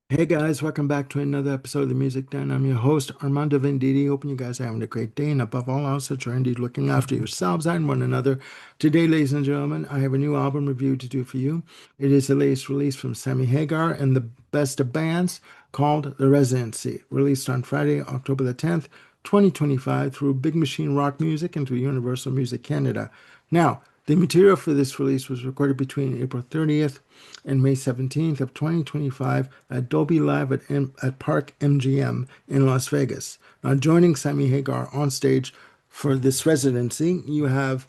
Hey guys, welcome back to another episode of the Music Den. I'm your host, Armando Venditti. Hoping you guys are having a great day, and above all else, that you're indeed looking after yourselves and one another. Today, ladies and gentlemen, I have a new album review to do for you. It is the latest release from Sammy Hagar and the Best of Bands called The Residency, released on Friday, October the 10th, 2025, through Big Machine Rock Music and through Universal Music Canada. Now, the material for this release was recorded between April 30th and May 17th of 2025 at Dolby Live at Park MGM in Las Vegas. Now, joining Sammy Hagar on stage for this residency, you have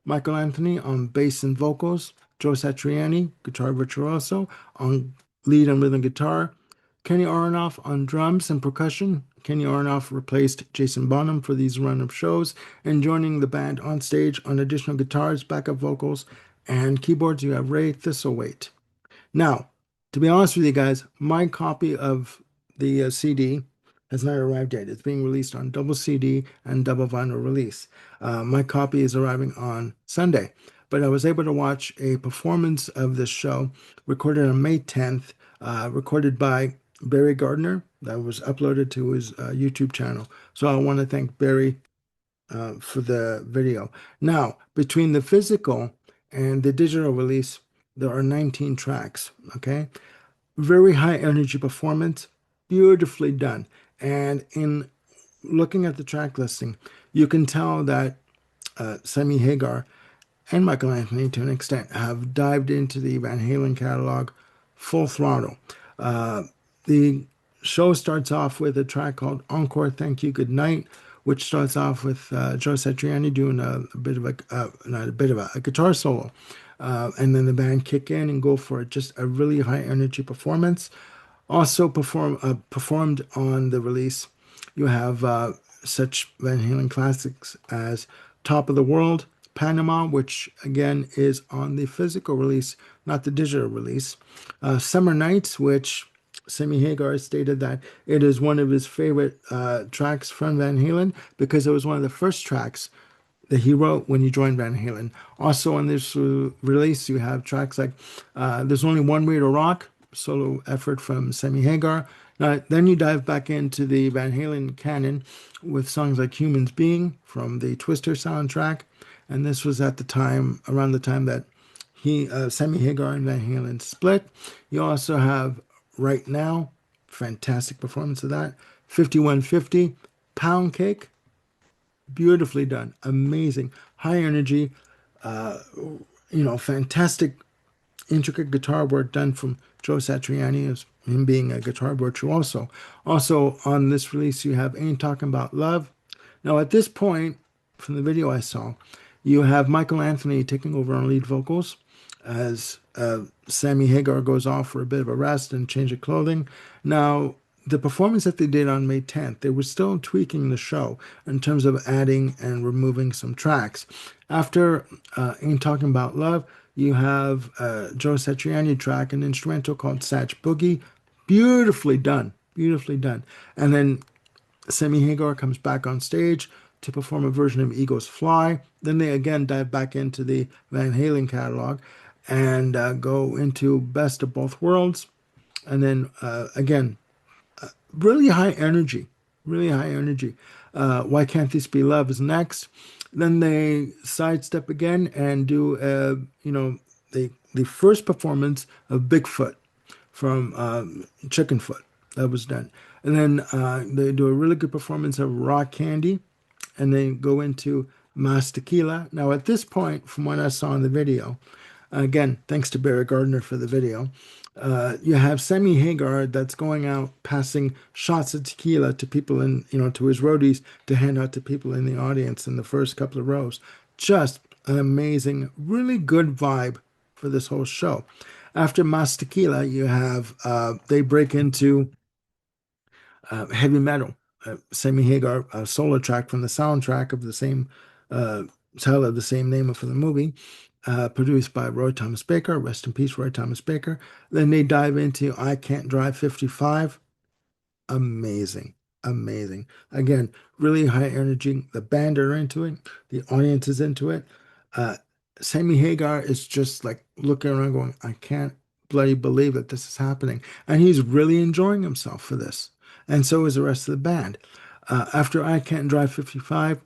Michael Anthony on bass and vocals, Joe Satriani, guitar virtuoso, on lead and rhythm guitar, Kenny Aronoff on drums and percussion. Kenny Aronoff replaced Jason Bonham for these run of shows, and joining the band on stage on additional guitars, backup vocals, and keyboards, you have Ray Thistlethwaite. Now, to be honest with you guys, my copy of the CD has not arrived yet. It's being released on double CD and double vinyl release. My copy is arriving on Sunday, but I was able to watch a performance of this show recorded on May 10th, recorded by Barry Gardner, that was uploaded to his YouTube channel. So I want to thank Barry for the video. Now, between the physical and the digital release, there are 19 tracks. Okay, very high energy performance, beautifully done. And in looking at the track listing, you can tell that Sammy Hagar and Michael Anthony, to an extent, have dived into the Van Halen catalog full throttle. The show starts off with a track called Encore, Thank You, Good Night, which starts off with Joe Satriani doing a bit of not a bit of a guitar solo. And then the band kick in and go for just a really high energy performance. Also performed on the release, you have such Van Halen classics as Top of the World, Panama, which again is on the physical release, not the digital release. Summer Nights, which Sammy Hagar stated that it is one of his favorite tracks from Van Halen because it was one of the first tracks that he wrote when he joined Van Halen. Also on this release, you have tracks like There's Only One Way to Rock, solo effort from Sammy Hagar. Now, then you dive back into the Van Halen canon with songs like Humans Being from the Twister soundtrack. And this was at the time, around the time that Sammy Hagar and Van Halen split. You also have Right Now, fantastic performance of that. 5150, Pound Cake, beautifully done, amazing, high energy, uh, fantastic, intricate guitar work done from Joe Satriani, as him being a guitar virtuoso. Also on this release, you have Ain't Talking About Love. Now, at this point, from the video I saw, you have Michael Anthony taking over on lead vocals as Sammy Hagar goes off for a bit of a rest and change of clothing. Now, the performance that they did on May 10th, they were still tweaking the show in terms of adding and removing some tracks. After Ain't Talking About Love, you have Joe Satriani track, an instrumental called Satch Boogie. Beautifully done, beautifully done. And then Sammy Hagar comes back on stage to perform a version of Eagles Fly. Then they again dive back into the Van Halen catalog and go into Best of Both Worlds. And then again, really high energy, really high energy. Why Can't This Be Love is next. Then they sidestep again and do, the first performance of Bigfoot from Chickenfoot. That was done. And then they do a really good performance of Raw Candy, and then go into Mas Tequila. Now, at this point, from what I saw in the video, again, thanks to Barry Gardner for the video, you have Sammy Hagar that's going out passing shots of tequila to people to his roadies to hand out to people in the audience in the first couple of rows. Just an amazing, really good vibe for this whole show. After Mas Tequila, you have they break into heavy metal. Sammy Hagar, a solo track from the soundtrack of the same title of the same name for the movie, produced by Roy Thomas Baker. Rest in peace, Roy Thomas Baker. Then they dive into I Can't Drive 55. Amazing, amazing. Again, really high energy. The band are into it. The audience is into it. Uh, Sammy Hagar is just like looking around going, I can't bloody believe that this is happening. And he's really enjoying himself for this. And so is the rest of the band. After I Can't Drive 55,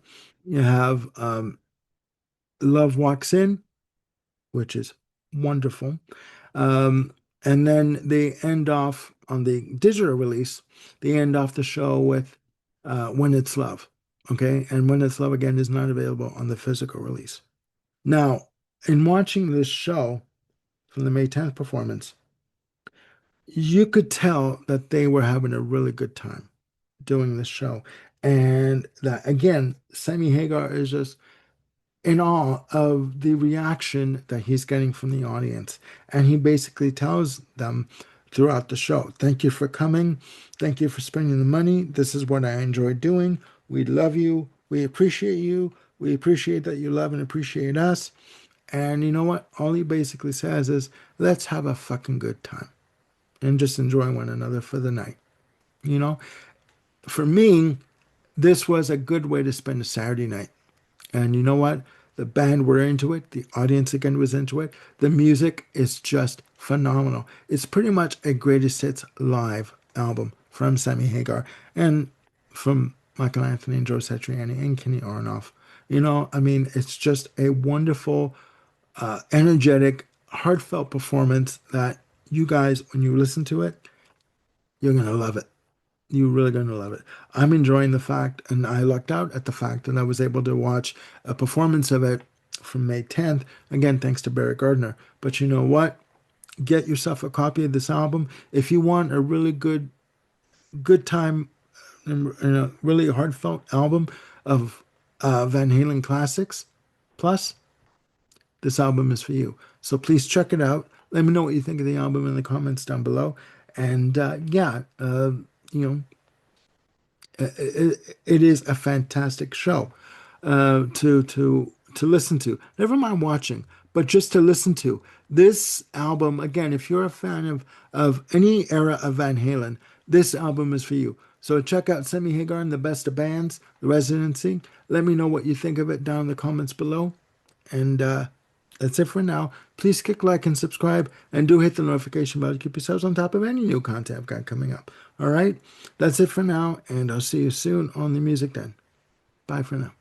you have Love Walks In, which is wonderful. Um, and then they end off on the digital release, they end off the show with When It's Love. Okay. And When It's Love again is not available on the physical release. Now, in watching this show from the May 10th performance, you could tell that they were having a really good time doing this show. And that again, Sammy Hagar is just in awe of the reaction that he's getting from the audience. And he basically tells them throughout the show, thank you for coming. Thank you for spending the money. This is what I enjoy doing. We love you. We appreciate you. We appreciate that you love and appreciate us. And you know what? All he basically says is, let's have a fucking good time and just enjoy one another for the night. You know, for me, this was a good way to spend a Saturday night. And you know what? The band were into it. The audience again was into it. The music is just phenomenal. It's pretty much a greatest hits live album from Sammy Hagar and from Michael Anthony and Joe Satriani and Kenny Aronoff. You know, I mean, it's just a wonderful, energetic, heartfelt performance that you guys, when you listen to it, you're going to love it. You're really going to love it. I'm enjoying the fact, and I lucked out at the fact that I was able to watch a performance of it from May 10th. Again, thanks to Barrett Gardner. But you know what? Get yourself a copy of this album. If you want a really good time and a really heartfelt album of Van Halen classics, plus this album is for you. So please check it out. Let me know what you think of the album in the comments down below. And you know, it is a fantastic show to listen to. Never mind watching, but just to listen to. This album, again, if you're a fan of any era of Van Halen, this album is for you. So check out Sammy Hagar and the Best of Bands, The Residency. Let me know what you think of it down in the comments below. And that's it for now. Please click like and subscribe, and do hit the notification bell to keep yourselves on top of any new content I've got coming up. All right? That's it for now, and I'll see you soon on the Music Den. Bye for now.